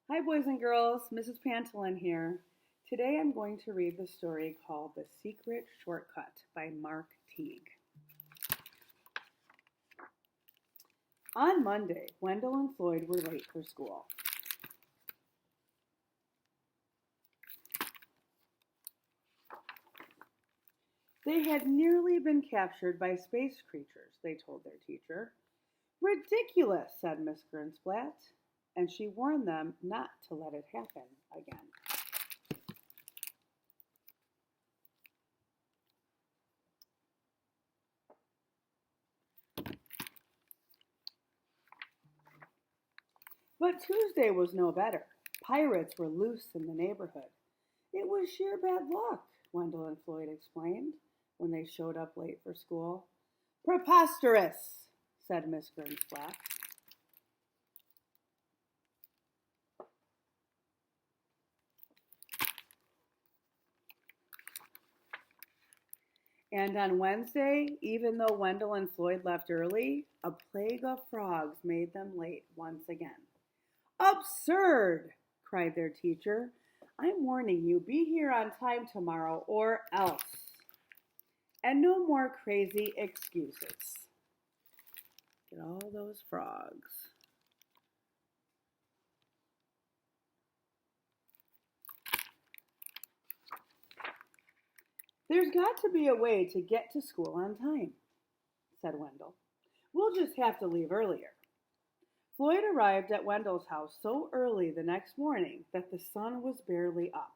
Hi, boys and girls. Mrs. Pantolin here. Today I'm going to read the story called The Secret Shortcut by Mark Teague. On Monday, Wendell and Floyd were late for school. They had nearly been captured by space creatures, they told their teacher. Ridiculous, said Miss Grinsplat, and she warned them not to let it happen again. But Tuesday was no better. Pirates were loose in the neighborhood. It was sheer bad luck, Wendell and Floyd explained when they showed up late for school. Preposterous, said Miss Grinsplat. And on Wednesday, even though Wendell and Floyd left early, a plague of frogs made them late once again. Absurd, cried their teacher. I'm warning you, be here on time tomorrow or else. And no more crazy excuses. Get all those frogs. There's got to be a way to get to school on time, said Wendell. We'll just have to leave earlier. Floyd arrived at Wendell's house so early the next morning that the sun was barely up,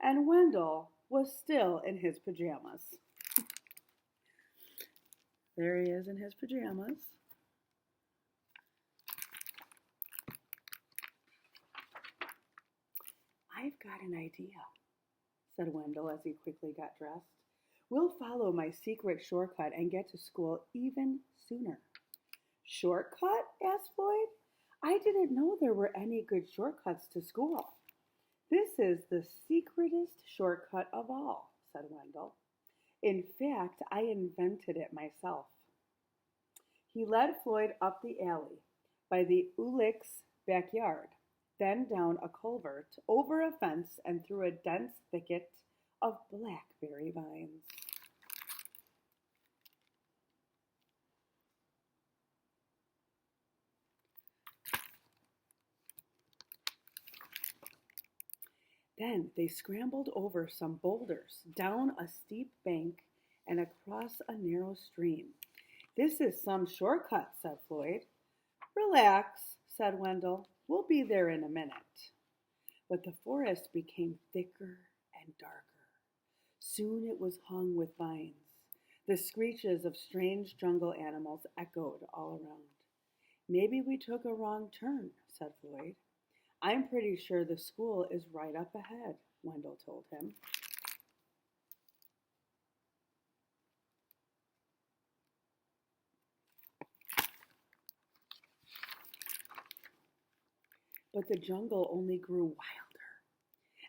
and Wendell was still in his pajamas. There he is in his pajamas. I've got an idea, said Wendell as he quickly got dressed. We'll follow my secret shortcut and get to school even sooner. Shortcut? Asked Floyd. I didn't know there were any good shortcuts to school. This is the secretest shortcut of all, said Wendell. In fact, I invented it myself. He led Floyd up the alley by the Ulick's backyard, then down a culvert, over a fence, and through a dense thicket of blackberry vines. Then they scrambled over some boulders, down a steep bank, and across a narrow stream. This is some shortcut, said Floyd. Relax, said Wendell. We'll be there in a minute. But the forest became thicker and darker. Soon it was hung with vines. The screeches of strange jungle animals echoed all around. Maybe we took a wrong turn, said Floyd. I'm pretty sure the school is right up ahead, Wendell told him. But the jungle only grew wilder.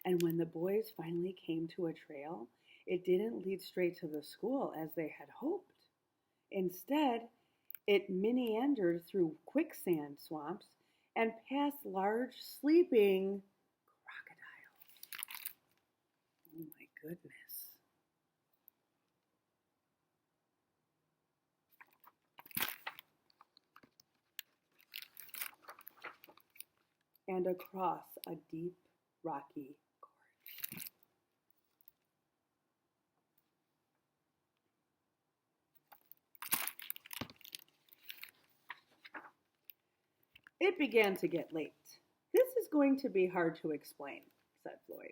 And when the boys finally came to a trail, it didn't lead straight to the school as they had hoped. Instead, it meandered through quicksand swamps and past large sleeping crocodiles. Oh my goodness. And across a deep, rocky gorge. It began to get late. This is going to be hard to explain, said Floyd.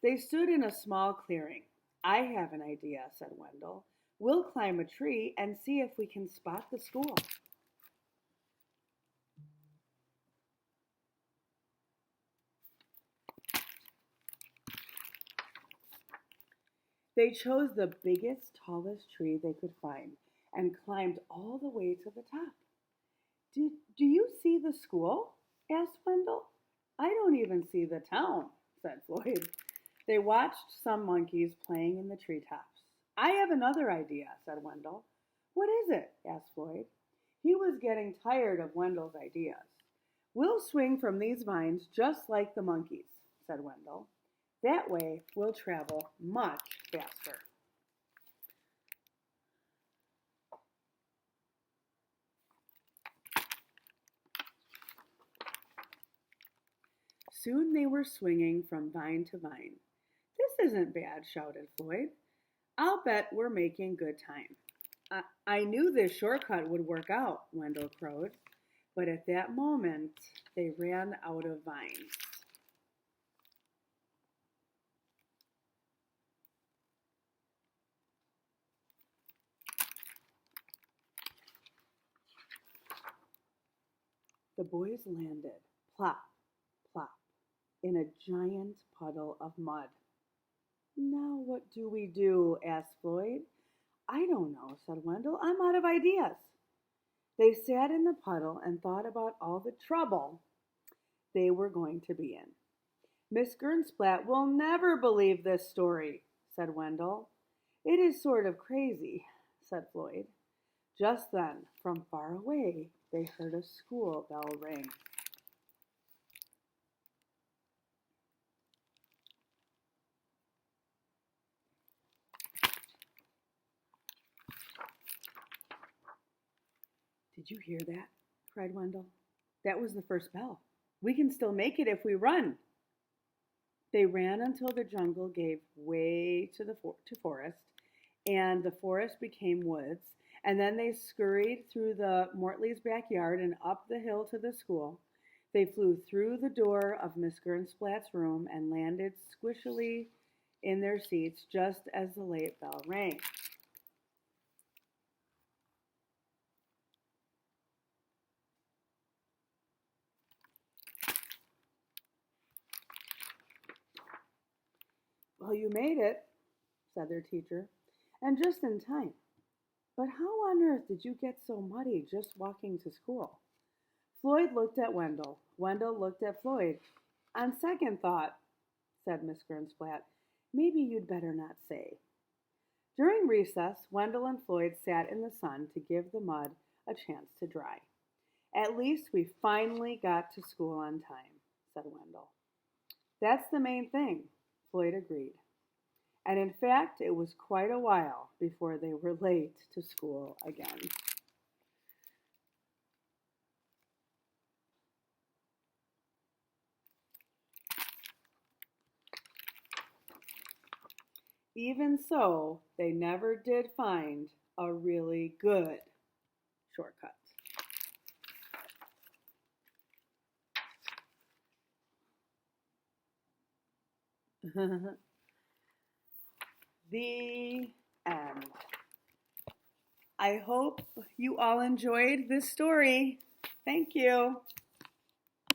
They stood in a small clearing. I have an idea, said Wendell. We'll climb a tree and see if we can spot the school. They chose the biggest, tallest tree they could find and climbed all the way to the top. Do you see the school? Asked Wendell. I don't even see the town, said Floyd. They watched some monkeys playing in the treetops. I have another idea, said Wendell. What is it? Asked Floyd. He was getting tired of Wendell's ideas. We'll swing from these vines just like the monkeys, said Wendell. That way we'll travel much faster. Soon they were swinging from vine to vine. This isn't bad, shouted Floyd. I'll bet we're making good time. I knew this shortcut would work out, Wendell crowed. But at that moment, they ran out of vines. The boys landed, plop, plop, in a giant puddle of mud. Now what do we do? Asked Floyd. I don't know, said Wendell. I'm out of ideas. They sat in the puddle and thought about all the trouble they were going to be in. Miss Gernsplat will never believe this story, said Wendell. It is sort of crazy, said Floyd. Just then, from far away, they heard a school bell ring. Did you hear that? Cried Wendell. That was the first bell. We can still make it if we run. They ran until the jungle gave way to forest, and the forest became woods, and then they scurried through the Mortleys' backyard and up the hill to the school. They flew through the door of Miss Gernsplat's room and landed squishily in their seats just as the late bell rang. Well, you made it, said their teacher, and just in time. But how on earth did you get so muddy just walking to school? Floyd looked at Wendell. Wendell looked at Floyd. On second thought, said Miss Gernsplat, maybe you'd better not say. During recess, Wendell and Floyd sat in the sun to give the mud a chance to dry. At least we finally got to school on time, said Wendell. That's the main thing, Floyd agreed. And in fact, it was quite a while before they were late to school again. Even so, they never did find a really good shortcut. The end. I hope you all enjoyed this story. Thank you.